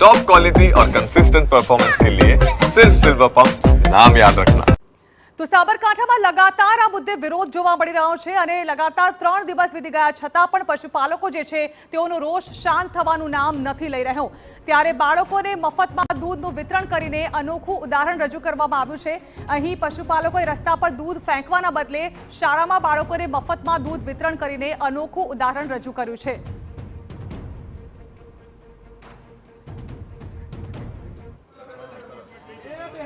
Top quality और consistent performance के लिए सिर्फ सिल्वर पंप नाम याद रखना। તો સાબરકાંઠામાં લગાતાર આ મુદ્દે વિરોધ જોવા મળી રહ્યો છે અને લગાતાર 3 દિવસ વીતી ગયા છતાં પણ પશુપાલકો જે છે તેઓનો રોષ શાંત થવાનું નામ નથી લઈ રહ્યો। ત્યારે બાળકોને મફતમાં દૂધનું વિતરણ કરીને અનોખું ઉદાહરણ રજૂ કરવામાં આવ્યું છે। અહીં પશુપાલકોએ રસ્તા પર દૂધ ફેંકવાના બદલે શાળામાં બાળકોને મફતમાં દૂધ વિતરણ કરીને અનોખું ઉદાહરણ રજૂ કર્યું છે।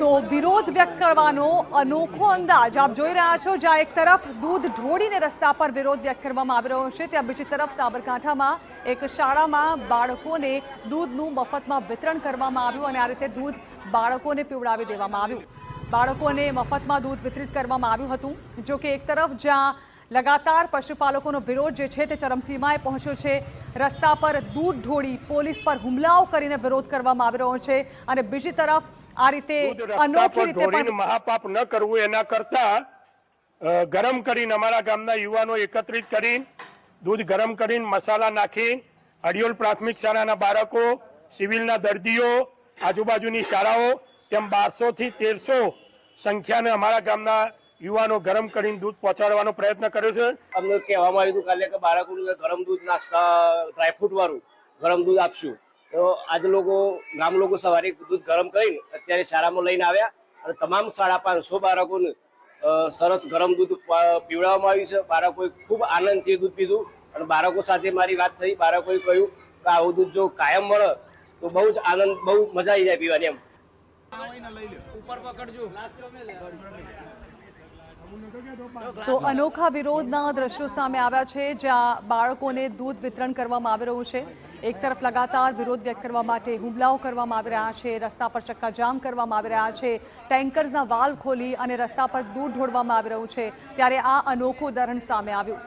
તો વિરોધ વ્યક્ત કરવાનો અનોખો અંદાજ આપ જોઈ રહ્યા છો, જ્યાં એક તરફ દૂધ ઢોળીને રસ્તા પર વિરોધ વ્યક્ત કરવામાં આવી રહ્યો છે, ત્યાં બીજી તરફ સાબરકાંઠામાં એક શાળામાં બાળકોને દૂધનું મફતમાં વિતરણ કરવામાં આવ્યું અને આ રીતે દૂધ બાળકોને પીવડાવી દેવામાં આવ્યું। બાળકોને મફતમાં દૂધ વિતરિત કરવામાં આવ્યું હતું। જો કે એક તરફ જ્યાં લગાતાર પશુપાલકોનો વિરોધ જે છે તે ચરમસીમાએ પહોંચ્યો છે, રસ્તા પર દૂધ ઢોળી પોલીસ પર હુમલાઓ કરીને વિરોધ કરવામાં આવી રહ્યો છે અને બીજી તરફ આ રીતે અનોખી રીતે પણ મહાપાપ ન કરવું એના કરતા ગરમ કરીને અમારા ગામના યુવાનો એકત્રિત કરીને દૂધ ગરમ કરીને મસાલા નાખી અડિયોલ પ્રાથમિક શાળાના બાળકો, સિવિલના દર્દીઓ, આજુબાજુની શાળાઓ તેમ 1200 થી 1300 સંખ્યાને અમારા ગામના યુવાનો ગરમ કરીને દૂધ પહોંચાડવાનો પ્રયત્ન કર્યો છે। અમને કહેવામાં આવ્યું કાલે કે બાળકોને ગરમ દૂધ નાસ્તા ડ્રાયફ્રૂટ વાળું ગરમ દૂધ આપશું। તો આજ લોકો ગામ લોકો સવારે દૂધ ગરમ કરીને અત્યારે શાળામાં લઈને આવ્યા અને તમામ 550 બાળકોને સરસ ગરમ દૂધ પીવડાવવામાં આવ્યું છે। બાળકોએ ખૂબ આનંદથી દૂધ પીધું અને બાળકો સાથે મારી વાત થઈ। બાળકોએ કહ્યું કે આવું દૂધ જો કાયમ મળે તો બહુ જ આનંદ, બહુ મજા આવી જાય પીવાની એમ। તો અનોખા વિરોધના દ્રશ્યો સામે આવ્યા છે, જ્યાં બાળકોને દૂધ વિતરણ કરવામાં આવી રહ્યું છે। એક તરફ લગાતાર વિરોધ વ્યક્ત કરવા માટે હુમલાઓ કરવામાં આવી રહ્યા છે, રસ્તા પર ચક્કાજામ કરવામાં આવી રહ્યા છે, ટેન્કર્સના વાલ્વ ખોલી અને રસ્તા પર દૂધ ઢોળવામાં આવી રહ્યું છે, ત્યારે આ અનોખું ઉદાહરણ સામે આવ્યું।